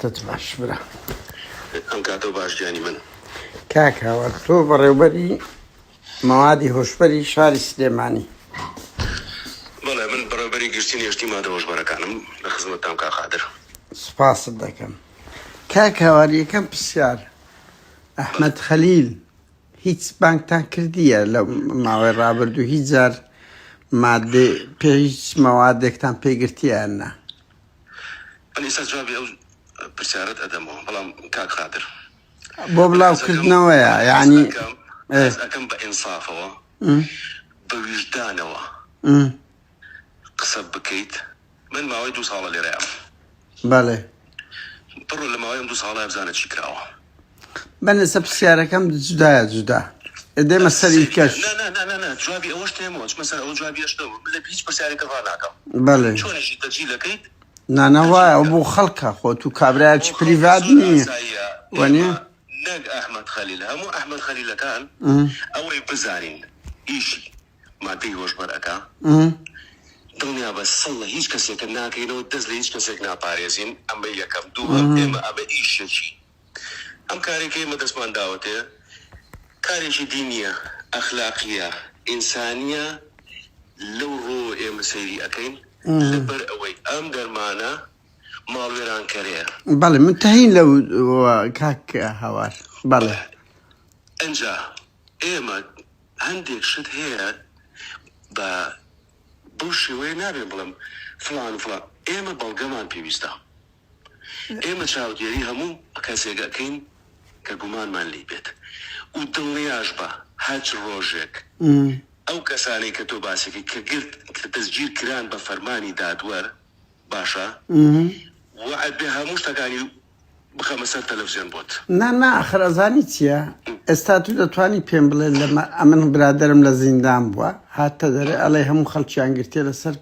کاتت باش برا ئەم کاتە باش گیانی من کاکەوە تۆ بەڕێوبەری مەوادی هۆشبەری شاری سلێمانی. بەڵێ من بەڕێوبەری گشتنی هێشتی مادە هۆشبەرەکانم لە خزمەتتان کا خادر. سپاست دەکەم. کاکەوە یەکەم پرسیار ئەحمەد خەلیل هیچ بانکتان کردیە لە ماوەی ڕابردوو هیچ جار مادێ پێ هیچ مەوادێکتان پێگرتیە نا؟ من ئێستا جوابی ئەو پرسیارەت ئەدەمەوە بەڵام کاک خادر بۆ بڵاوکردنەوەیە یعنی ئەەکەم بە ئینسافەوە بە ویژدانەوە قسە بکەیت. من ماوەی 2 ساڵە لێرەیە. بەڵێ بڕۆ لە ماوەی 2 ساڵە بزانە چی کراوە. بەنێسە پرسیارەکەم جودایە جودا ئێدێمە سەری کەش. جوابی ئەوەش تێمەوە مەسەر ئەو جوابی ئەشتەوە لە هیچ پرسیارێکە ڕا ناکەم. بەڵێ چۆنیشی تەجی دەکەیت؟ نانەوایە ئەو بۆ خەڵکە خۆ تو کابراایکی پریڤات نییە وەنیە؟ نەک ئەحمەد خەلیل هەموو ئەحمەد خەلیلەکان ئەوەی بزانین ئیشی مادەی هۆشبەرەکە دڵنیا بە سەڵە هیچ کەسێکە ناکەینەوە دەست لە هیچ کەسێک ناپارێزین. ئەمە یەکەم. دووەم ئێمە ئەمە ئیشێکی ئەم کارێکی ئێمە دەستمان داوەتێ کارێکی دینیە ئەخلاقیە ئینسانیە. لەو ڕۆ ئێمە سەیری ئەەکەین لەبەر ئەوەی ئەم دەرمانە ماڵوێرانکەرەیە. بەڵێ منتەهین لەو کاک هەوار. بەڵێ ئەنجا ئێمە هەندێک شت هەیە بە بۆ شێوەیە نابێن بڵم فلان فلان. ئێمە بەڵگەمان پێویستە. ئێمە چاودێری هەموو کەسێکەکەین کە گومانمان لی بێت و دڵنیاش بە هەچ ڕۆژێک ئەو کەسانەی کە تۆ باسێکی کە گرت کە دەستگیر کران بە فەرمانی دادوەر باشە وعد بێ هەموو شتەکانی بخەمە سەر تەلەڤیزیۆن بۆت. نا ئەخرەزانی چییە؟ ئێستا تو دەتوانی پێم بڵێ لە ئەمن برادرم لە زیندان بووە هاتە دەرێ ئەڵێ هەموو خەڵکیان گرتێ لەسەر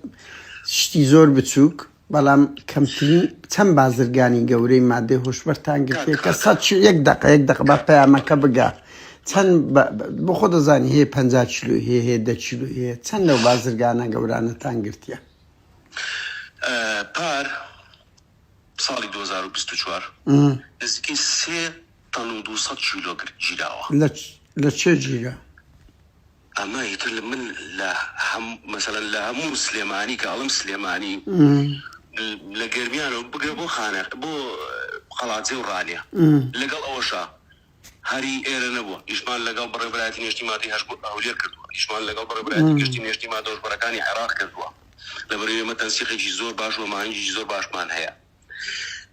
شتی زۆر بچووک بەڵام کەمترین چەند بازرگانی گەورەی مادەی هۆشبەرتان گرتێ کە 100 دقە بە پەیامەکە بگا چەند بۆ خۆ دەزانی هەیە 50 کیلۆ هەیە 10 کیلۆ هەیە چەند لەو بازرگانە گەورانەتان گرتیە؟ پار ساڵی 2024 نزیکەی 3 تەن و 200 کیلۆ گیراوە. لە چێ گیرە؟ ئەمە هیتر من مەسەلەن لە هەموو سلێمانی کە ئەڵم سلێمانی لە گەرمیانەوە بگرە بۆ خانە بۆ قەڵاتجێ و ڕانیە لەگەڵ ئەوەشە هەری ئێرە نەبووە. ئیشمان لەگەڵ بەڕێوەبەرایەتی نیشتیماتی هەولێر کردووە. ئیشمان لەگەڵ بەڕێوەبەرایەتی گشتی نیشتیماتە هۆشبەرەکانی عێراق کردووە. لەبەرەوەی ئێمە تەنسیقێکی زۆر باش و مانگێکی زۆر باشمان هەیە.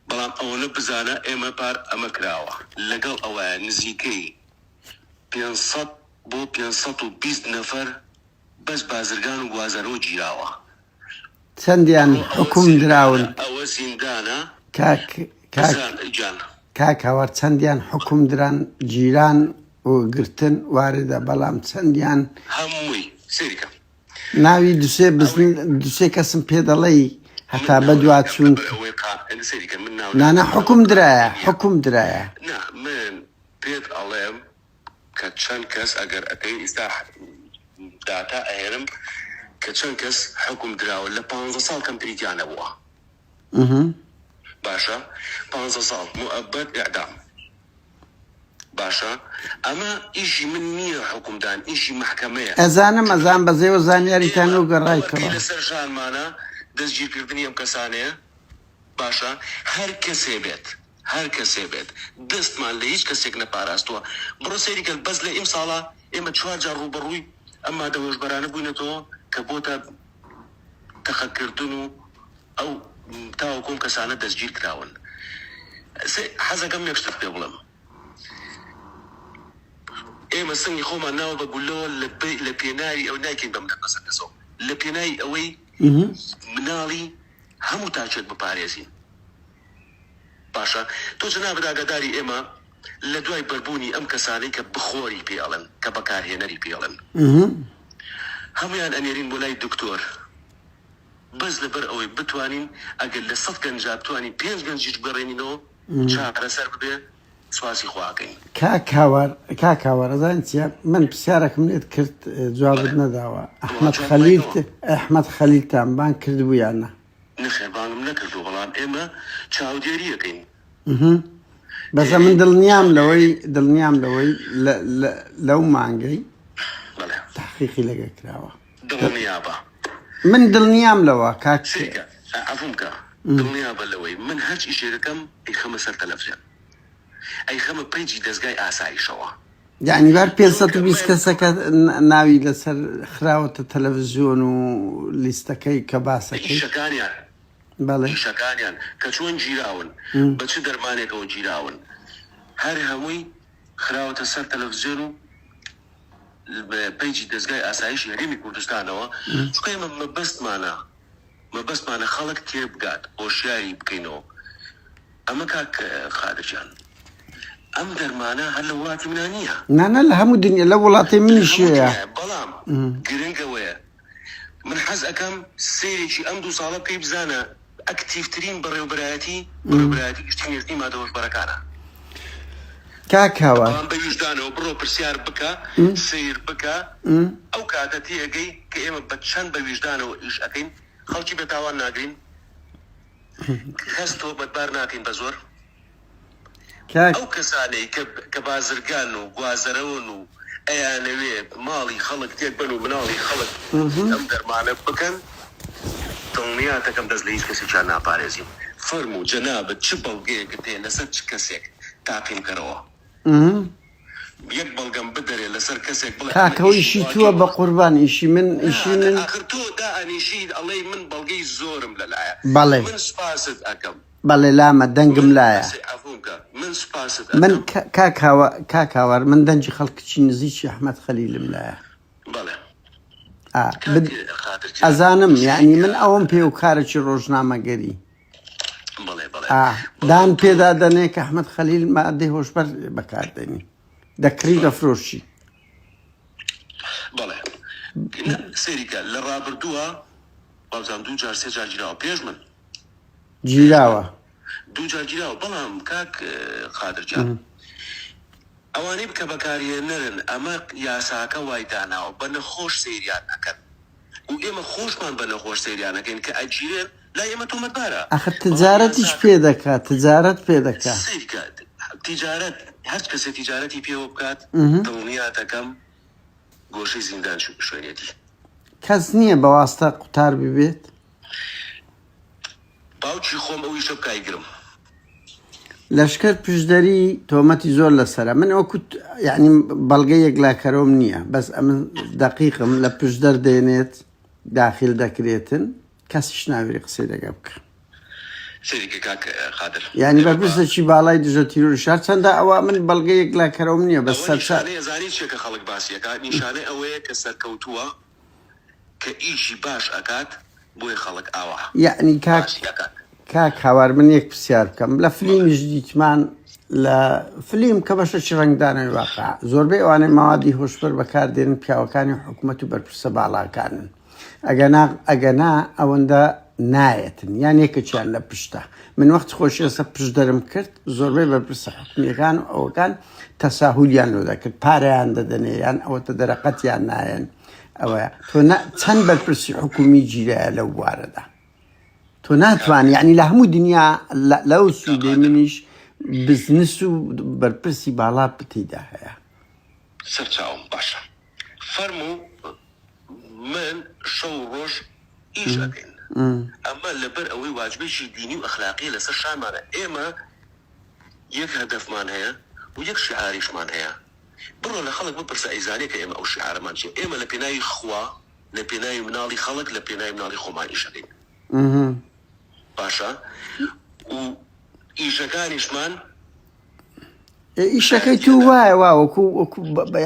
بەڵام ئەوەنە بزانە ئێمە پار ئەمە کراوە لەگەڵ ئەوەیە نزیکەی 500 بۆ 520 نەفەر بەس بازرگان و گوازەرەوە گیراوە. چەندیان حکوم دراون؟ ئەوە زیندانە کاک هەوار چەندیان حکوم دران گیران و گرتن واردە بەڵام چەندیان هەمووی سێریکە ناوی دوسێ کەسم پێ دەڵێی هەتا بەدوا چوون نانە حکوم درایە من پێت ئەڵێم کە چەند کەس ئەگەر ئەەکەی ئیستا داتا ئەهێنم کە چەند کەس حکوم دراوە لە 15 ساڵ کەمتریتیانە بووە. باشە 15 ساڵ مؤبەد ئیعدام. باشە ئەمە ئیشی من نییە حکومدان ئیشی محکەمەیە. ئەزان بەزێوە زانیاریتان و گەڕایکەوە لەسەر شانمانە دەستگیرکردنی ئەم کەسانەیە. باشە هەر کەسێ بێت دەستمان لە هیچ کەسێک نەپاراستووە. بڕۆ سەیریکە بەس لە ئیم ساڵە ئێمە 4 جار ڕوبەڕووی ئەم مادە هۆشبەرانە بووینەتەوە کە بۆتە تەخەکردن و ئەو تاوەکۆم کەسانە دەستگیر کراون. حەزەکەم نەکشتت پێ بڵم ئێمە سنگی خۆمان ناوە بە گولەوە لە پێناوی ئەو ناکەین بەم لەقەسە کەسەوە لە پێناوی ئەوەی مناڵی هەموو تاچێت بپارێزین. باشە تۆ جەنابەت ئاگاداری ئێمە لە دوای بەربوونی ئەم کەسانەی کە بخۆری پێڵن کە بەکارهێنەری پێڵن هەمویان ئەنێرین بۆ لای دکتۆر بەس لەبەر ئەوەی بتوانین ئەگەر لە 100 گەنج بتوانین 5 گەنجیش بڕێنینەوە چارەسەر ببێ سواسی خواکەین. کاک هاوەرەزان چیە من پرسیارێکم لێت کرد جوابت نەداوە. ئەحمەد خەلیلتان بان کردبوو یان نا؟ نەخێر بانگم نەکردو بەڵام ئێمە چاودێریەکەین بەس من دڵنیام لەوەی لەو مانگەی بەڵێ تحقیقی لەگە کراوە دڵنیابە من دڵنیام لەوە کاک سێکە عەفوم بکە دڵنیابە لەوەی من هەرچ ئیشێرەکەم ئەیخەمە سەر تەلەڤیزیۆن ئەیخەمە پەیجی دەستگای ئاسایشەوە یعنی بار 520 کەسەکە ناوی لەسەر خراوەتە تەلەڤیزیۆن و لیستەکەی کە باسەکەی ئیشەکانیان بەڵێ ئیشەکانیان کە چۆن گیراون بە چ دەرمانێکەوە گیراون هەر هەمووی خراوەتە سەر تەلەڤیزیۆن و پەیجی دەستگای ئاسایشی هەرێمی کوردستانەوە چونکە ئێمە مەبەستمانە خەڵک تێبگات هۆشیاری بکەینەوە ئەمە کاک خادرجان ئەم دەرمانە هەر لە وڵاتی منە نییە نانە لە هەموو دنیا لە وڵاتی منیشەیە بەڵام گرنگەوەیە من حەز ئەەکەم سێرێکی ئەم 2 ساڵە بکەی بزانە ئەکتیڤترین بەڕێوەبەرایەتی گشتنیێتی مادەوەشبەرەکانە کاکاوە بە ویژدانەوە بڕۆ پرسیار بکە سیر بکە ئەو کاتە تێگەی کە ئێمە بە چەند بە ویژدانەوە ئیش ئەەکەین خەڵکی بێتاوان ناگرین کەس تۆمەتبار ناکەین بە زۆر ئەو کەسانەی کە بازرگان و گوازەرەون و ئەیانەوێ ماڵی خەڵک تێک بن و مناڵی خەڵک ئەم دەرمانە بکەن دڵنیاتەکەم دەست لە هیچ کەسێکیان ناپارێزیم فەرموو جەنابەت چ بەڵگەیەکت هەیە لەسەر چ کەسێک تاقیم کەرەوە یەک بەڵگەم بدەرێ لەسەر کەسێک بڵێ کاکەوە ئیشی تووە بە قوربان ئیشی من ئاخر تۆ دائەنیشید ئەڵێی من بەڵگەی زۆرم لەلایە بەڵێ من سوپاست ئەەکەم بەڵێ لامە دەنگم لایە من سوپاست من کاکاوەر من دەنجی خەڵکیی نزیکی ئەحمەد خەلیلم لایە بەڵێ ئەزانم یعنی من ئەوەم پێ و کارێکی ڕۆژنامەگەری دان پێدا دەنێ کە ئەحمەد خەلیل مادەی هۆشبەر بەکاردێنی دەکری دەفرۆشی بەڵێ سێریکە لە ڕابردووە بازان 2 جار 3 جار گیراوە پێش من گیراوە 2 جار گیراوە بەڵام کاک خادرجان ئەوانەی بکە بەکارهێنەرن ئەمە یاساکە وای داناوە بە نەخۆش سەیریان ئەەکەن و ئێمە خۆشمان بە نەخۆش سەیریانەکەین کە ئەگیرێن لا ئێمە تۆمەتبارە ئەخر تجارەتیش پێ دەکات تجارەت پێ دەکات تجارەت هەر کەسێ تجارەتی پێوە بکات دڵنیاتەکەم گۆشەی زیندان شوێنێتی کەس نییە بەواستە قوتار ببێت باوکی خۆم ئەویشە بکایگرم لەشکر پشدەری تۆمەتی زۆر لەسرە من وەکوت یعنی بەڵگەی یەکلاکەرۆم نییە بەس ئەمە دەقیقم لە پشدەر دێنێت داخل دەکرێتن کەسیش ناوێری قسەی دەگە بکە یعنی بەرپرسێکی باڵای دژە تیرۆری شار چەندە ئەوە من بەڵگەی یەکلاکەرۆم نییە بەس زانی چێکە خەڵک باسیەکە نیشانەی ئەوەیە کە سەرکەوتووە کە ئیشی باش ئەکات بۆی خەڵک ئاوا یعنی کاک هاوار من یەک پرسیار بکەم لە فلیمیش دیتمان لە فلیم کە بەشەی ڕنگدانەوەی واقع زۆربەی ئەوانەی ماوادی هۆشبەر بەکاردێنن پیاوەکانی حکوومەت و بەرپرسە باڵاکانن ئەگەنا ئەوەندە نایەتن یان یەکەچیان لە پشتە من وەخت خۆشی ئێستا پشت دەرم کرد زۆربەی بەرپرسە حکومیەکان و ئەوەکان تەساهولیان لۆ دەکرد پارەیان دەدەنێ یان ئەوەتە دەرەقەتیان نایەن ئەوەیە تۆ چەند بەرپرسی حکومی گیرایە لەو وارەدا تۆ ناتوانانی یعنی لە هەموو دنیا لەو سوودەی منیش بزنس و بەرپرسی باڵا بتیدا هەیە سەرچاوم باشە فەرموو من شەو ڕۆژ ئیش ئەکەین ئەمە لەبەر ئەوەی واجبێکی دینی و ئەخلاقی لەسەر شانمانە ئێمە یەک هەدەفمان هەیە و یەک شعاریشمان هەیە بڕۆ لە خەڵک بپرسە ئەیزانێ کە ئێمە ئەو شعارەمان چیە ئێمە لە پێناوی خوا لە پێناوی مناڵی خەڵک لە پێناوی مناڵی خۆمان ئیش ئەکەین باشە و ئیشەکانیشمان ئیشەکەی تو وایە وەکو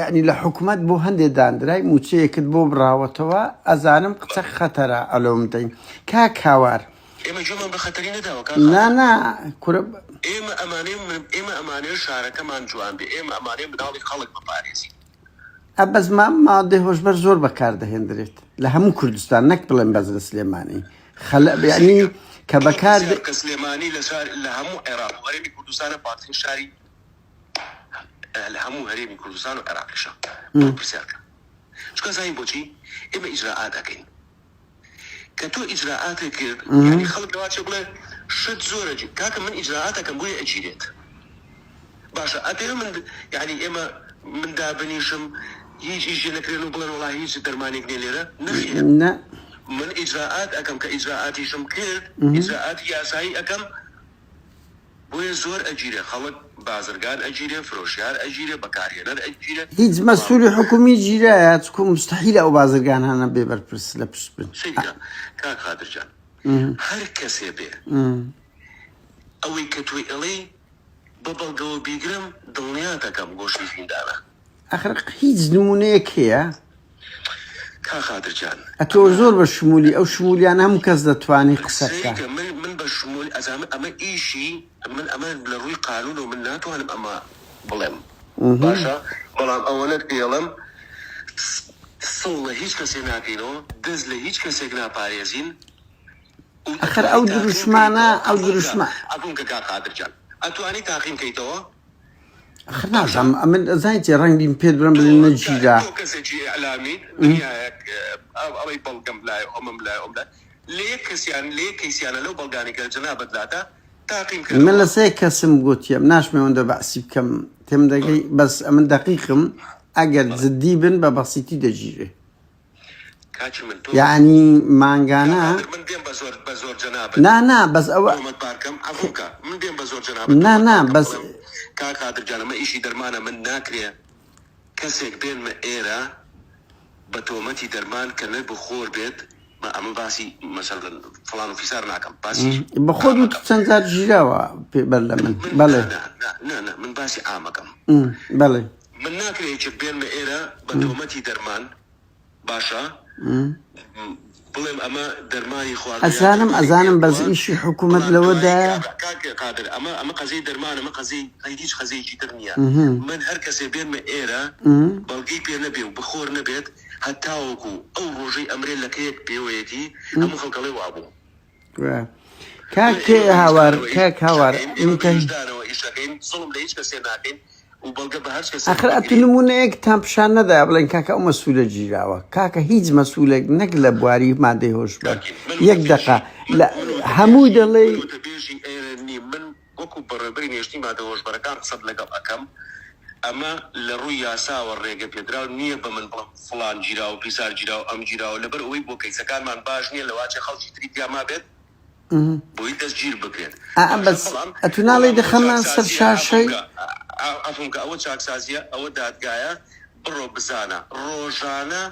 یعنی لە حکوومەت بۆ هەندێک دانرای موچەیەکت بۆ بڕاوەتەوە ئەزانم قچە خەتەرە ئەلۆمدەین کاک هاوار ئێمە جۆمان بە خەتەری نەداوە نانا کورە ئێمە ئەمانەیە شارەکەمان جوان بێ ئێمە ئەمانەیە مناڵی خەڵک بپارێزی ئەبەز مادەی هۆشبەر زۆر بەکاردەهێنرێت لە هەموو کوردستان نەک بڵێن بەز لە سلێمانی یعنی کە بەکار کە سلێمانی لە هەموو عێراق هەرێمی کوردستانە پاترین شاری لە هەموو هەرێمی کوردستان و عێراقیشە پرسیارکە چکە زانین بۆچی ئێمە ئیجراعات ئەەکەین کە تۆ ئیجراعاتێک کرد یعنی خەڵک لەواچێ بڵێ شت زۆرە کاکە من ئیجراعاتەکەم بۆیە ئەگیرێت باشە ئەتێ من یعنی ئێمە من دابنیشم هیچ ئیشی نەکرێن و بڵێن وڵای هیچ دەرمانێک نێ لێرە نەخێر من ئیجراعات ئەەکەم کە ئیجراعاتیشم کرد ئیجراعاتی یاسایی ئەەکەم بۆیە زۆر ئەگیرێ خەڵک بازرگان ئەگیرێ فرۆشیار ئەگیرێ بەکارهێنەر ئەگیرێ هیچ مەسئولی حکومی گیرایە چکو مستحیلە ئەو بازرگان هەنە بێ بەرپرس لە پشت بن کاک خادرجان هەر کەسێ بێ ئەوەی کە توی ئەڵێ بە بەڵگەوە بیگرم دڵنیا دەکەم گۆشتی زیندانە ئەخر هیچ نمونەیەک هەیە کا خادرجان ئەتۆ زۆر بە شمولی ئەو شمولیان هەموو کەس دەتوانێت قسە بکات من بە شمول ئەزانم ئەمە ئیشی من ئەمە لە ڕووی قانون و من ناتوانم ئەمە بڵێم باشە بەڵام ئەوەنەت پێڵم سڵ لە هیچ کەسێ ناکەینەوە دەست لە هیچ کەسێک ناپارێزین ئەخر ئەو دروشمانە ئەو دروشمە ئەبوون کە کا خادرجان ئەتوانی تاقیم کەیتەوە ئەخر نازانم ئەمن ئەزانیتی ڕەنگیم پێت بڵێم بڵێن نەگیرا کەسێکی ئەلامی ئەوەی بەڵگەم لای ئەمەم لای ئەم لێ کەسیان لێ کەیسیانە لەو بەڵگانی کە جەنابەت لاتە تاقیم کرد من لە سێ کەسم گوتیم ناشمێوەندە بەعسی بکەم تێم دەگەی بەس ئەمن دەقیقم ئەگەر جددی بن بە بەسیتی دەگیرێ یعنی مانگانە نا بەس ئەوە نا بەس کاکادرجانەمە ئیشی دەرمانە من ناکرێ کەسێک بێنمە ئێرە بە تۆمەتی دەرمان کە نە بخۆر بێت ئەمە باسی مەسەڵەن فڵان و فیسار ناکەم باسی بە خۆت و چەند جار گیراوە پێبەر لە من بەڵێ من باسی ئامەکەم بەڵێ من ناکرێ هیچێک بێنمە ئێرە بە تۆمەتی دەرمان باشە بڵێم ئەمە دەرمانی خوارد ئەزانم بەس ئیشی حکوومەت لەوەدا قادر ئەمە قەزەی دەرمان ئەمە قەزەی هیچ خەزەیەکی تر نییە من هەر کەسێ بێنمە ئێرە بەڵگەی پێ نەبێ و بخۆر نەبێت هەتاوەکو ئەو ڕۆژەی ئەمرێ لەکەیەک پێوەیەتی هەموو خەڵکەڵێ وابوو کاک هاوار ئیشەکەین زڵم لە هیچ کەسێ ناکەین ئەخر ئەتو نمونەیەک تان پیشان نەدایە بڵێن کاکە ئەو مەسئولە گیراوە کاکە هیچ مەسئولێک نەک لە بواری مادەی هۆشبەر یەک دقە هەموو دەڵێ من وەکو بەڕێبەری نێشتنی مادە هۆشبەرەکان قسەت لەگەڵ ئەەکەم ئەمە لە ڕووی یاساوە ڕێگە پێدراو نییە بە من بڵم فڵان گیراوە پیسار گیراوە ئەم گیراوە لەبەر ئەوەی بۆ کەیسەکانمان باش نییە لەواچێ خەڵکی تری تیاما بێت بۆی دەستگیر بکرێت بەس ئەتوناڵی دەخەمان سەر شاشەی ئەفونکە ئەوە چاکسازیە ئەوە دادگایە بڕۆ بزانە ڕۆژانە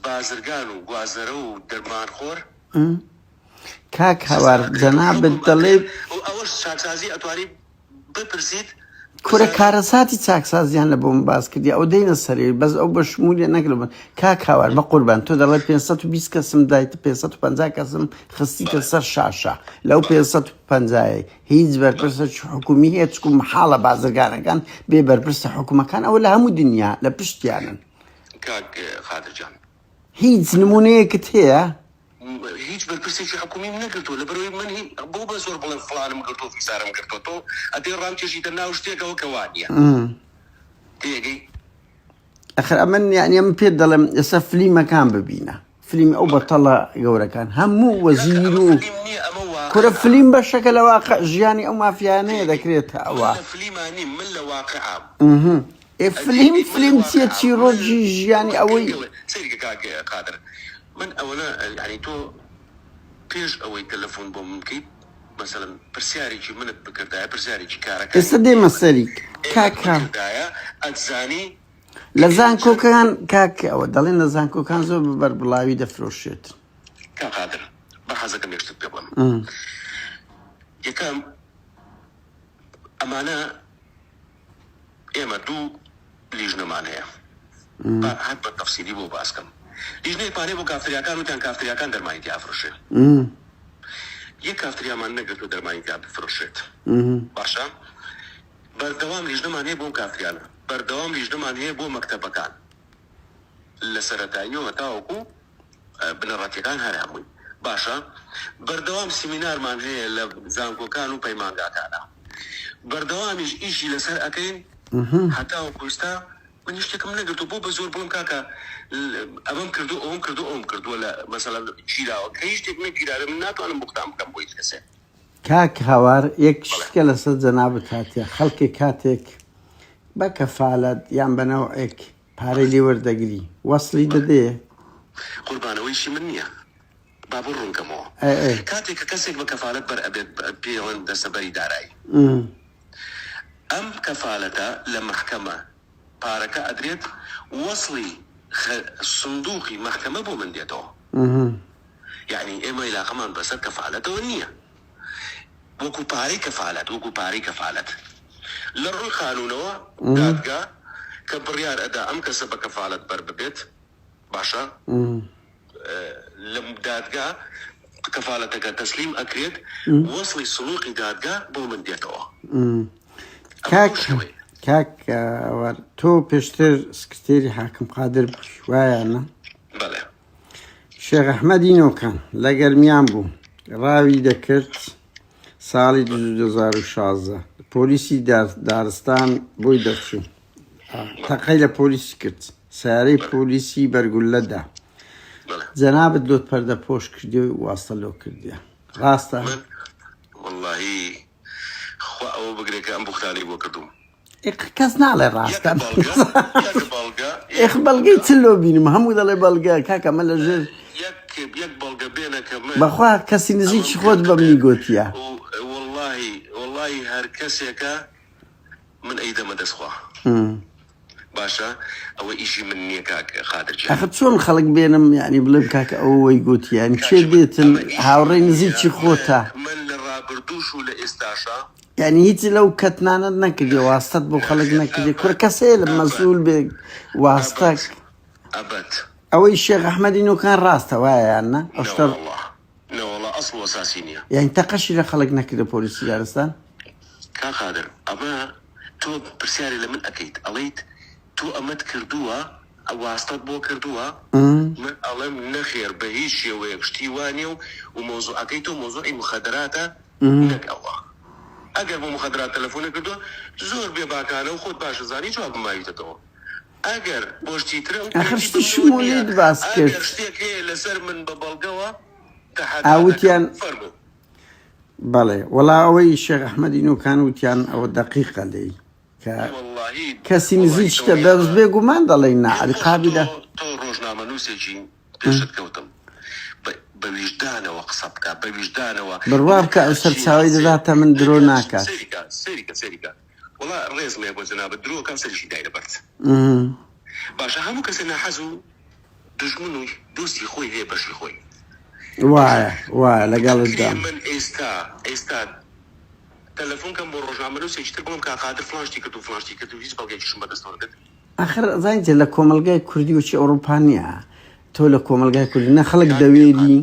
بازرگان و گوازەرە و دەرمانخۆر کاک هەوار جەنابەت دەڵێ ئەوەش چاکسازی ئەتوانی بپرسیت کورە کارەساتی چاکسازیان لە بۆم باز کردی ئەو دەینە سەری بەس ئەو بە شمولیە نەکردبن کاک هاوار بە قوربان تۆ دەڵێ 520 کەسم دایتە 550 کەسم خستیتە سەر شاشە لەو 550 هیچ بەرپرسە حکومی هەیە چکو محاڵە بازرگانەکان بێ بەرپرسە حکومەکان ئەوە لە هەموو دنیا لە پشتیانن کاک خادرجان هیچ نمونەیەکت هەیە هیچ بەرپرسێکی حکومی نەگرتووە لەبەرەوەی من بۆ بە زۆر بڵێن فڵانم گرتووە فیسارم گرتووە تۆ ئەدێ ڕامکێشیتە ناو شتێکەوە کە وانییە تێگەی ئەخر ئەمن یعنی ئەم پێت دەڵێم ئێستا فلیمەکان ببینە فلیم ئەو بەتەڵە گەورەکان هەموو وەزیر و کورە فلیم بەشەکە لە واقع ژیانی ئەو مافیانەیە دەکرێتە ئەوە فلیمانی من لە واقعام فلیم چیە چیرۆکی ژیانی ئەوەی سەریکە کاک قادر من ئەوەنە یعنی تۆ پێش ئەوەی تەلەفۆن بۆ من بکەیت مەسەڵەن پرسیارێکی منت بکردایە پرسیارێکی کارەکە ئێستا دێمە سەریک کاکە ئەتزانی لە زانکۆکان کاکە ئەوە دەڵێن لە زانکۆکان زۆر بەبەر بڵاوی دەفرۆشێت کا قادر بە حەزەکەم یەکشت پێ بڵێم یەکەم ئەمانە ئێمە دوو لیژنەمان هەیە هەر بە تەفسیری بۆ باسکەم لیژنەی پارەی بۆ کافتریاکان وتیان کافتریاکان دەرمانیتی ئافرۆشێ یەک کافتریامان نەگرتووە دەرمانیتی بفرۆشێت باشە بەردەوام لیژنەمان هەیە بۆ کافتریانە بەردەوام لیژنەمان هەیە بۆ مەکتەبەکان لە سەرەتاییەوە تاوەکو بنەڕەتیەکان هەر هەمووی باشە بەردەوام سیمینارمان هەیە لە زانکۆکان و پەیمانگاکانە بەردەوامیش ئیشی لەسەر ئەەکەین هەتاوەکو ئێستا من شتێکم نەگرتووە بۆ بە زۆر بڵم کاکە ئەمەم کردو ئەوم کردو ئەوم کردووە لە مەسەڵەن گیراوە کە هیچ شتێک نەگیرارە من ناتوانم بوختان بکەم بۆ هیچ کەسێ کاک هاوار یەک شتکە لەسەر جەنابەت هاتیە خەڵکی کاتێک بە کەفالەت یان بەنەوەیەک پارەی لێ وەردەگری وەسڵی دەدێ قوربانەوەیشی من نییە با بۆ ڕوونکەمەوە کاتێک کە کەسێک بە کەفالەت بەر ئەبێت پێڵەن دەسەبەری دارایی ئەم کەفالەتە لە محکەمە پارەکە ئەدرێت وەسڵی سندوقی محکەمە بۆ من دێتەوە یعنی ئێمە عیلاقەمان بەسەر کەفالەتەوە نییە وەکو پارەی کەفالەت وەکو پارەی کەفالەت لە ڕووی قانونەوە دادگا کە بڕیار ئەدا ئەم کەسە بە کەفالەت بەر ببێت باشە لە دادگا کەفالەتەکە تەسلیم ئەکرێت وەسڵی سلوقی دادگا بۆ من دێتەوە کاک تۆ پێشتر سکرتێری حاکم قادر وایانە بەڵێ شێخ ئەحمەدی نۆکان لە گەرمیان بوو ڕاوی دەکرد ساڵی 2016 پۆلیسی دارستان بۆی دەرچوو تەقەی لە پۆلیسی کرد سیارەی پۆلیسی بەرگولەدا جەنابەت لۆت پەردە پۆش کردی و واستە لۆ کردیە ڕاستە وەڵڵاهی خوا ئەوە بگرێکە ئەم بوختانەی بۆ کردوم کەس ناڵێ ڕاستە بەڵگەی چ لۆ بینم هەموو دەڵێ بەڵگە کاکەمە لە ژێر یەک بەڵگە بێنەکە بەخوا کەسی نزیکی خۆت بە منی گوتیە واللهی هەر کەسێکە من ئەیدەمە دەستخوا باشە ئەوە ئیشی من نییە کاک خادرجان ئەخە چۆن خەڵک بێنم یعنی بڵێم کاکە ئەوەی گوتیان چێ بێتن هاوڕێی نزیکی خۆتە من لە ڕابردووش و لە ئێستاشە یعنی هیچی لەو کەتنانت نەکردی واستەت بۆ خەڵک نەکردی کورە کەسەیە لە مەسئول بێ واستەک ئەبەت ئەوەی شێخ ئەحمەدی نۆکان ڕاستە وایە یاننا نەوەڵە ئەسڵ وەساسی نییە یعنی تەقەشی لە خەڵک نەکردە پۆلیسی دارستان کا خادر ئەمە تۆ پرسیاری لە من ئەەکەیت ئەڵەیت تۆ ئەمەت کردووە واستەت بۆ کردووە من ئەڵێم نەخێر بە هیچ شێوەیەک شتی وانێ و مۆزوعەکەی تۆ مۆزوعی مخەدراتە نەک ئەوە ئەگەر بۆ مخەدرات تەلەفۆنە کردووە زۆر بێباکانە و خۆت باشە زانی جواب بماویتەوە ئەگەر بۆشتی ترە ئەخشتی شمولێت باس کرد ئەگەر شتێک هەیە لەسەر من بە بەڵگەوە ئاوتیان بەڵێ وەڵا ئەوەی شێخ ئەحمەدی نۆکان وتیان ئەوە دەقیقە لێی کەسی نزیکتە دەست بێ گومان دەڵێن نعریقابیدا تۆ ڕۆژنامە نووسێکی پێشت کەوتم بە ویژدانەوە قسە بکە بە ویژدانەوە بڕوا بکە ئەو سەرچاوی دەداتە من درۆ ناکات سەریکە وڵا ڕێزمێ بۆ جەنابەت درۆکەم سەرشی دای لەبەرد باشە هەموو کەسە ناحەز و دژمن و دۆستی خۆی هەیە بەشی خۆی وایە لەگەڵتدا من ئێستا تەلەفۆن کەم بۆ ڕۆژنامە نووسێکی تر بڵم کە قادر فلانشتی کرد و فلانشتی کرد و هیچ بەڵگەیەکیشم بەدەستەوە نەکرد ئاخر زانیتێ لە کۆمەلگای کوردی وچی ئەوروپا نییە تۆ لە کۆمەلگای کوردی نە خەڵک دەوێری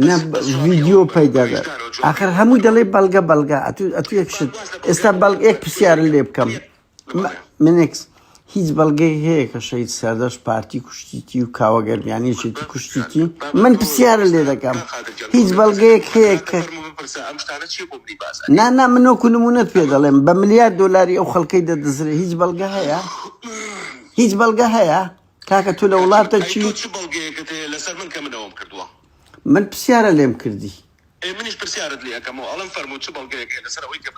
نە ڤیدیۆ پەیدا دەر ئاخر هەمووی دەڵێ بەڵگە ئەتو یەکشت ئێستا بەڵگەیەک پرسیارە لێ بکەم منێکس هیچ بەڵگەی هەیە کە شەید سەردەش پارتی کوشتیتی و کاوەگەرمیانیشێتی کوشتیتی من پرسیارە لێ دەکەم هیچ بەڵگەیەک هەیە کە نا من وەکو نمونەت پێ دەڵێم بە ملیار دۆلاری ئەو خەڵکەی دەدەزرێ هیچ بەڵگە هەیە کاکە تۆ لە وڵاتە چی لەسەر من کە منەوەم کردووە من پرسیارە لێم کردی منیش پرسیارت لێ ئەەکەمەوە ئەڵم فەرموو چ بەڵگەیەک لەسەر ئەوەی کە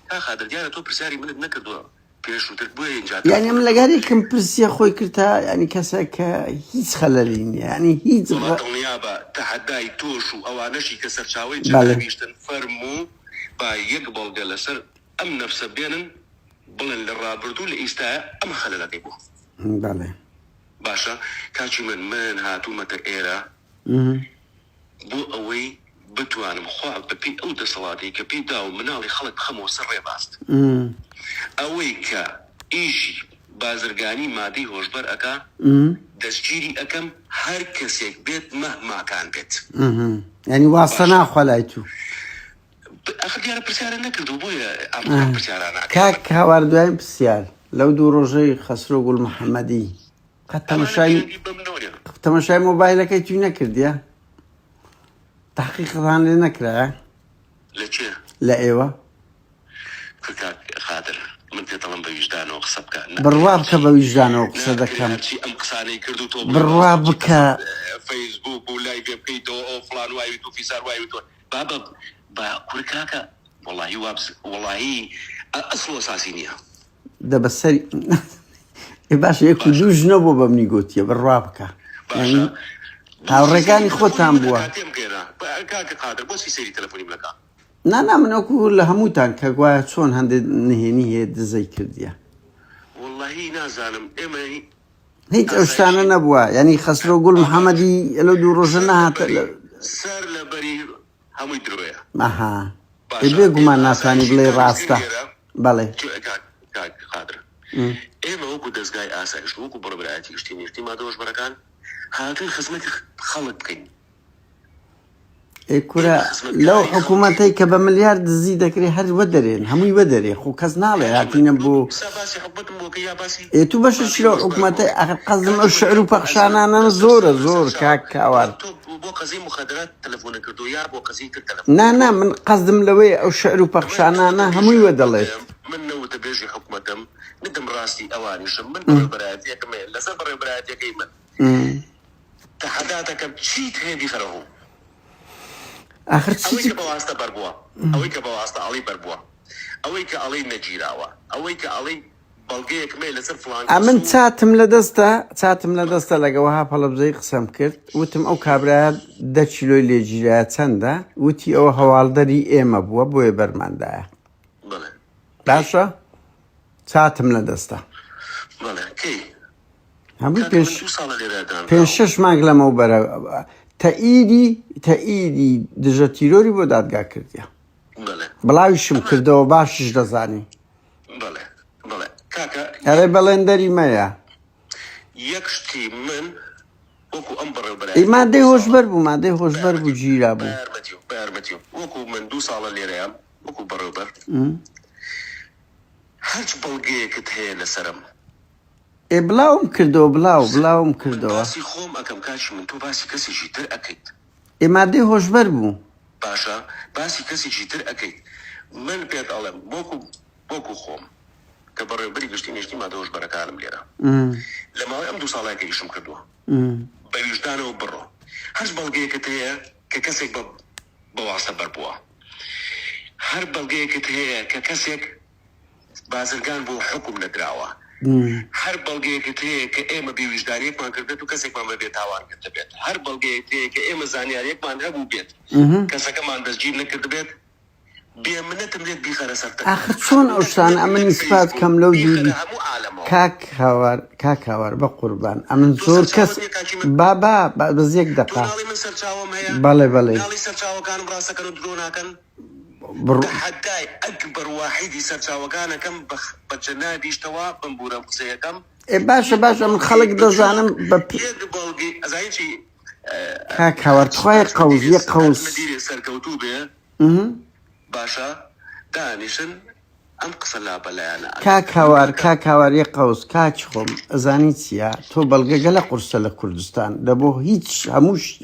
کا خادر دیارە تۆ پرسیاری منت نەکردووە پێشووتر بۆ اینجا یعنی من لەگەریکم پرسیە خۆی کردتا ینی کەسێک کە هیچ خەلەلی نیە ینی هیچ دڵنیابە تەحەدای تۆش و ئەوانەشی کە سەرچاوی جەنابیشتن فەرموو با یەک بەڵگە لەسەر ئەم نەفسە بێنن بڵێن لە ڕابردوو لە ئیستایە ئەم خەلەلەکەی بوو بەڵێ باشە کاچی من هاتوومەتە ئێرە بۆ ئەوەی بتوانم خوا بەپی ئەو دەسەڵاتی کە پێی دا و مناڵی خەڵک بخەمەوە سەر ڕێباست ئەوەی کە ئیشی بازرگانی مادەی هۆشبەر ئەکا دەستگیری ئەەکەم هەر کەسێک بێت مەهماکان بێت ینی واستە ناخوا لای تو ئەخ دیارە پرسیارە نەکردو بۆیە ئەم پرسیارانە کاک هاوار دوایین پرسیار لەو دوو ڕۆژەی خەسرۆ گوڵ محەممەدی قەت تەمەشای مۆبایلەکەی توی نەکردیە تحقیقڕان لێ نەکرایە لە چێ لە ئێوە خاتر من پێتەڵم بە ویژدانەوە قسە بکە بڕوا بکە بە ویژدانەوە قسە دەکەم ئەم قسانەی کرد و تۆ بڕوا بکە فەیسبوک و لای پێ بکەیتەوە ئەو فڵان وایوی تو فیسار وایوی تۆ با کوورکاکە والله وابز والله أصل أساسينية ده بس باشا يكو دوج نبو بمني قوتي بالرابكة يعني هاوريكاني خوتان بوا كاك قادر بس في سيري تلفوني ملكا نا من أقول لها موتان كقوا شون هند نهي دزي كرديا والله نازانم إما هيك أشتانا نبوا يعني خسروا قول محمدي لو دو رجنا سر لبري هم يدرويا أها يبيقوا ما ناتاني بلي راستا بالي كاك قادر إما هو كدس جاي آسايش هو كبر براتي يشتيني ما دوش بركان هاتون خدمتي خلط كين كورا لو حكومتي كبمليار دزي دكري هر ودرين هم يودري خو كزنالي هاتين بو سباسي حبتم بو كيا باسي تو باش شلو حكومتي اخر قصدم الشعر وبخشان انا زور كاك اوار بو قزي مخدرات تلفون كردو يا بو قزي التلفون نا من قصدم لوي او الشعر وبخشان انا هم يودليت من نو تبيجي حكومتهم ندم راسي اواني شم من براتي كمان لا سفر براتي كيمن تحداتك شيت هندي خرهو آخر أويك بواسطة بربوا أويك بواسطة علي بربوا أويك علي نجيراوا أويك علي بلقيك ميل لسر فلان أمن تاتم لدستا لقوها بلبزي قسم كرت وتم أو كابرا دچلو لجيرات سندا وتي أو هوالدري إيما بوا بوي برماندا بله باشا تاتم لدستا بله كي همي پیش شش مانگلا مو برا تأییدی دژتیروری بود دادگاه کردیا. بله. بلاویشم کرده و باشش دزانی. بله. کاکا. اره بلندری مایا. یکشتی من وکو امبر برای. ماده هوشبر بو جیرا بو. بارمتیو. وکو من 2 سال لیریم وکو برابر. هرچ بلگی کته لسرم. بلاوم کردو. باسی خوم اکم کاش من تو باسی کسی جیتر اکید. ماده هوشبر بو. باشا باسی کسی جیتر اکید. من بیاد علم بوکو خوم. كبر بري قشتي نشتي ما دوش بركة عالم ليرا. لما أم 2 سالة كيشم كردوه. بيجدانه وبرو. هرج بلقيه كتير ككسك بواسطة بربوا. هر بلقيه كتير ككسك بازرگان بو حكم ندراوه. هر بلقيه كتير كأم بيوجدانيك ما كردتو كسك ما بيتاوان كتبت. هر بلقيه كتير كأم زانياريك ما نهبو بيت. كسك ما ندز جيب نكردبت. آخر چون اوشتان امن اثبات کم لو دیدی کاک هاور با قربان امن زور کس بابا بز یک دقیقه بله حداي اكبر واحد يسرچاو كان كم بچنا ديشتوا بمبورم قصيه كم باشا من خلق دزانم يقبلقي ازايشي كاك هاور تخوي قوز مدير سركوتو به باشا دانشن ام قصلا بلا انا كاك هاور يقوز كاك خوم ازانيتيا تو بلغه قلا قرص لكردستان دبو هیچ هموش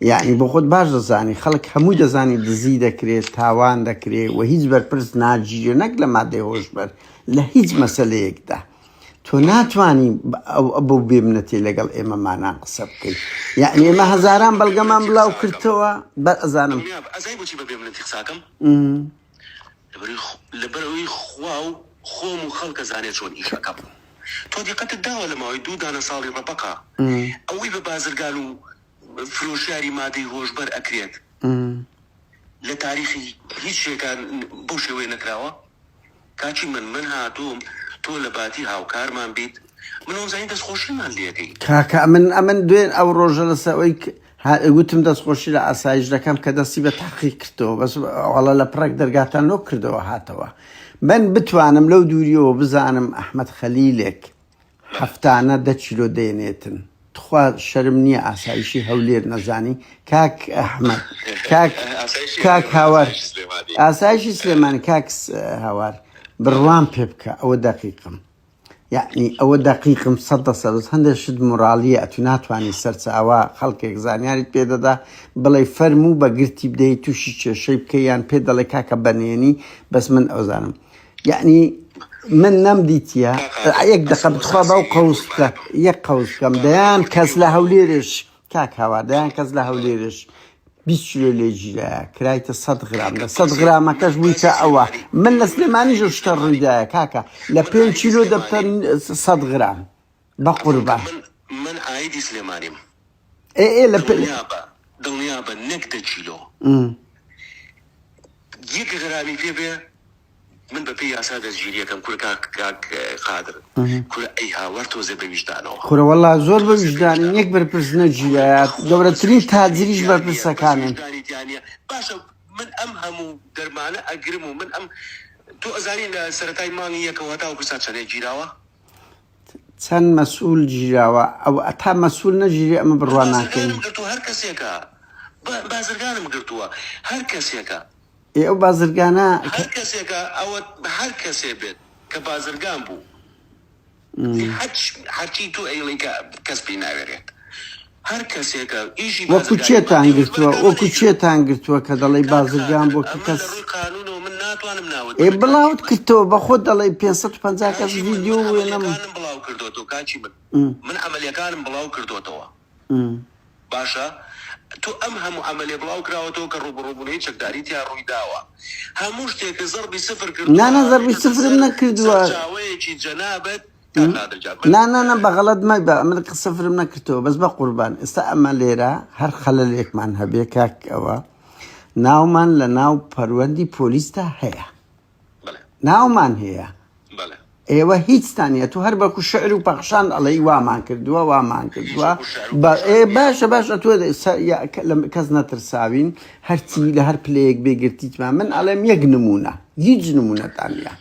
يعني بخود باش دزاني خلق همو دزاني دزي دكري تاوان دكري وهيج برپرس ناجي نقل ماده هوش بر لهيج مسئله يكده تو ناتواني ابو بيمنتي لقل اما ما ناقص بكي يعني ما هزاران بلقمان بلاو كرتوا بأزانم ازاي بوشي بيمنتي خساكم لبروي خواو خوم وخلق زاني شون إيشاكم تو دي قد الدعوة لما يدود أنا صالي ربقها أوي ببازر قالوا فروشاري مادي هوشبر أكريت لتاريخي هيك شيء كان بوشي وين كراوة كاتشي من هاتوم تو لباتي هاو كارمان بيت منهم زين تسخوشي مال ليكي كاكا من دوين أو رجل سويك قلتم دست خوشی را اسایش دکم که دستی به تحقیق کردو بس والا لپرک درگاتن لو کردو هاتوا من بتوانم لو دوریو بزانم احمد خلیلک هفتانه 10 کیلو دینیتن تخوا شرمنی اسایشی هولیر نزانی کاک احمد کاک هاور اسایشی سلیمانی کاک هاور بروان بيبكا او دقيقم يعني أو دقيقة مصدصة بس هندي شد مورالية أتوناتواني سرت أوا خلق زانياري بيدا دا بلاي فرمو بقرتي بداي توشي شيء بكيان بيدا لكاكا بنيني بس من أوزانم يعني من نمديتيا يك دقة بتخوابا وقوسك يك قوسكم ديان كاز لهوليرش كاك هوا ديان كاز لهوليرش 20 کیلۆ لێ گیرایە کرایتە 100 غرام لە 100 غرامەکەش بوویتە ئەوە من لە سلێمانی شتە ڕوویدایە کاکە لە 5 کیلۆ دەبتە 100 غرام بە قوربان من عایدی سلێمانیم لە دڵنیا بە نەک 10 کیلۆ یەک غرامی پێ بێ من بە پێی یاسا دەستگیریەکەم کورە کاک قادر کورە ئەی هاوەر تۆزێ بە ویژدانەوە خورە وەڵا زۆر بە ویژدانی یەک بەرپرس نەگیرایە گەورەترین تاجریش بەرپرسەکانن باشە من ئەم هەموو دەرمانە ئەگرم و من ئەم تۆ ئەزانی لە سەرەتای مانگی یەکەوە هەتا وەکو سات چەندێک گیراوە چەند مەسئول گیراوە ئەو ئەتا مەسئول نەگیری ئەمە بڕوا ناکەین هەر کەسێکە بازرگانم گرتووە هەر کەسێکە ئەو بازرگانە هەر کەسێکە ئەوە هەر کەسێ بێت کە بازرگان بوو هەرچی تۆ ئەیڵی کە کەس پێی ناوێرێت هەر کەسێکە ئیژی وەکو چێتان گرتووە وەکو چێتان گرتووە کە دەڵی بازرگان بۆ کەس قانونەوە من ناتوانم ناوت بڵاوت کردەوە بە خۆت دەڵی 550 کەس ڤیدیۆ وێنەم بڵاو کردوەوە کاچی من عملیەکانم بڵاو کردوەوە باشە تو ئەم هەموو عملیە بڵاو کراوەتەوە کە ڕوبڕووبوونەی چەکداری تیا ڕووی داوە هەموو شتێکە زەربی سفر کرد نانە زەربی سفرم نەکردووە چاوەیەکی جەنابەت نانە بەغەڵەت مای بە ئەمە سفرم نەکردەوە بەس بە قوربان ئێستا ئەمە لێرە هەر خەلەلێکمان هەبێ کاک ئەوە ناومان لە ناو پەروەندی پۆلیستا هەیە ناومان هەیە ئێوە هیچتانە تو هەر بەکو شعر و پەخشان ئەڵێی وامان کردووە باشە تۆ کەس نەترساوین هەرچی لە هەر پلەیەک بێگرتیتمان من ئەڵێم یەک نمونە هیچ نمونەتانە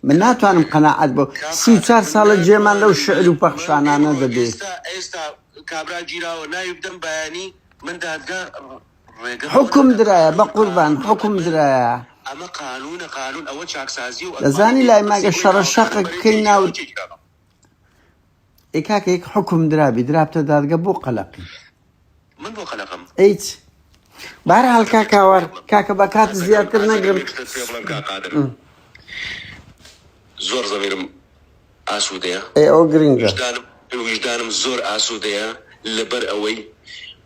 من ناتوانم قەناعەت بۆ 34 ساڵە جێمان لەو شعر و پەخشانانە دەبێت ئێستا کابرا گیراوە ناوی بدەم بەیانی من دادگا حکم درایە بە قوربان حکم درایە ئەمە قانون ئەوە چاکسازی و دەزانی لای ماگە شەڕە شەقەکەی ناوت کاکێک حکم درابی درابتە دادگە بۆ قەلەقی من بۆ قەلەقم ئیچ بەرحاڵ کاکاوەر کاکە بە کات زیاتر نەگرم زۆر زەمیرم ئاسوودەیە ئەو گرنگە وجدانم زۆر ئاسوودەیە لەبەر ئەوەی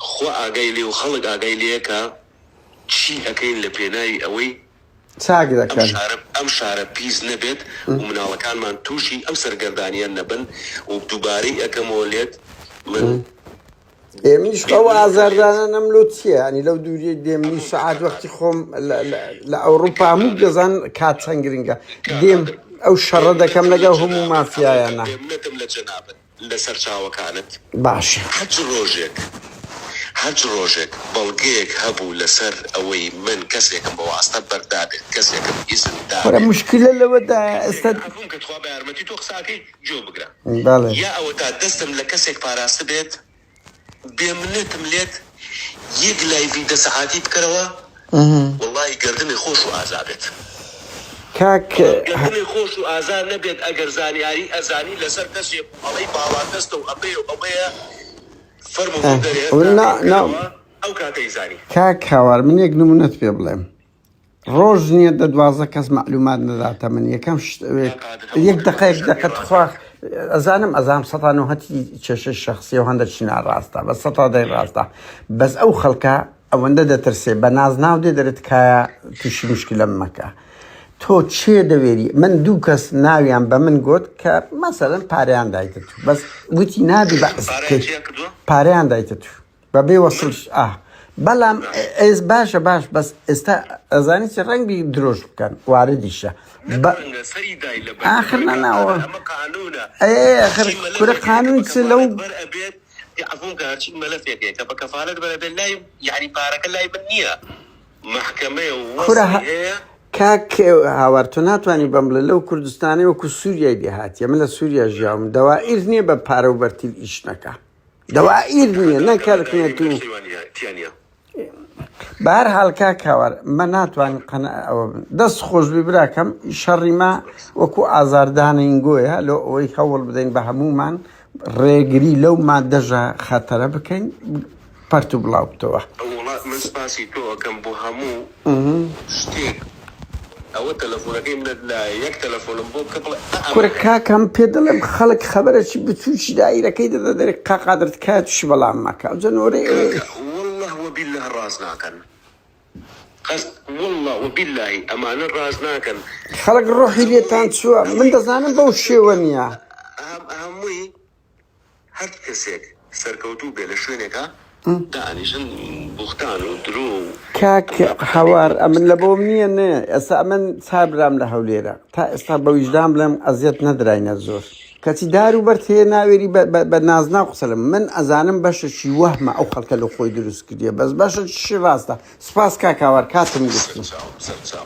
خۆ ئاگای لێ و خەڵک ئاگای لێەکە چی ئەەکەین لە پێناوی ئەوەی چاک دەکەن ئەم شارە پیس نەبێت و مناڵەکانمان تووشی ئەم سەرگەردانیان نەبن و دووبارەی ئەەکەمەوە لێت من ئێمیش ئەوە ئازاردانە نەملۆ چییە ئەنی لەو دووری دێمنی سعات وەختی خۆم لە ئەوروپا هەموو دەزان کات چەند گرنگە دێم ئەو شەڕە دەکەم لەگەڵ هەموو مافیایانە نەتم لە جەنابەت لەسەر چاوەکانت باشە هەج ڕۆژێک بەڵگەیەک هەبوو لەسەر ئەوەی من کەسێکم بە واستە بەردادێت کەسێکم ئیزمدا مشکلە لەوەدا ئێستا کە تخوا بە یارمەتی تۆ قساکەی جۆ بگرە بەڵێ یا ئەوە تا دەستم لە کەسێک پاراستە بێت بێمنێتم لێت یەک لایڤی 10 سەعاتی بکەرەوە وەڵڵی گردنی خۆش و ئازابێت گردنی خۆش و ئازار نەبێت ئەگەر زانیاری ئەزانی لەسەر کەسێک ئەڵەی باڵا دەستە و ئەبەیە ئەو کاتەی زانی کاک هاوار من یەک نمونەت پێ بڵێم ڕۆژ نییە 12 کەس معلومات نەداتە من یەکەم یەک دقەت خوا ئەزانم ئەزام سەتان و هەتی کێشەی شەخسی و هەندێکی ناڕاستە بە سەتادەی ڕاستە بەس ئەو خەڵکە ئەوەندە دەترسێ بە نازناو دێ دەرێت کایە تووشی مشکلە مەکە تۆ چێ دەوێری من دوو کەس ناویان بە من گوت کە مەسەڵەن پارەیان دایتە تو بەس گوتی نابی پارەیان دایتە تو بە بێ وەسڵش بەڵام باشە باش بەس ئێستا ئەزانی چ ڕەنگی درۆژ بکەن واردیشە ئاخر نەناوە کورە قانون چ لەو عفوم كهرشي ملفيك يا كبا كفالة بلا بالله يعني بارك الله بالنية محكمة ووصية کاک هاوار تۆ ناتوانانی بەم بڵێ لەو کوردستانی وەکو سووریای دێهاتیە من لە سووریا ژیاوم دەوائیر نییە بە پارە و بەرتیل ئیش نەکە دەوائیر نییە نەکارکێت و بەهەرحاڵ کاک هاوار مە ناتوانین ئەوە دەست خۆشبی براکەم شەڕی ما وەکو ئازاردانینگۆیە لە ئەوەی هەوڵ بدەین بە هەمومان ڕێگری لەو مادەژە خەتەرە بکەین پەرت و بڵاو بتەوە من سپاسی تۆ ئەەکەم بۆ هەموو شتێک ئەوە تەلەفۆنەکەی منت لە یەک تەلەفۆنم بۆ بکە بڵێ کورە کاکەم پێ دەڵێم خەڵک خەبەرەکی بچووکی دایرەکەی دەدا دەرێک قاقادرت کات تووشی بەڵام مەکە جەنۆرە والله وبالله الرازنا كان قصد والله وبالله أمان الرازنا كان خلق الروحي لي تانسوا من دزانم بوشي ونيا أهمي هر كسيك سركوتو بين شوينك دانيشن بوختان ودرو كاك حوار أمن لبومني أنا أسأمن صاحب رام لهوليرا تا أصحاب وجدان لهم أزيت ندرين الزور كتي دارو برتي ناويري بنازنا قسلم من أزانم باش شي وهم أو خلك لو خوي دروس كديه بس باش شي راسته سباس كاك حوار كاتم قلت سرساو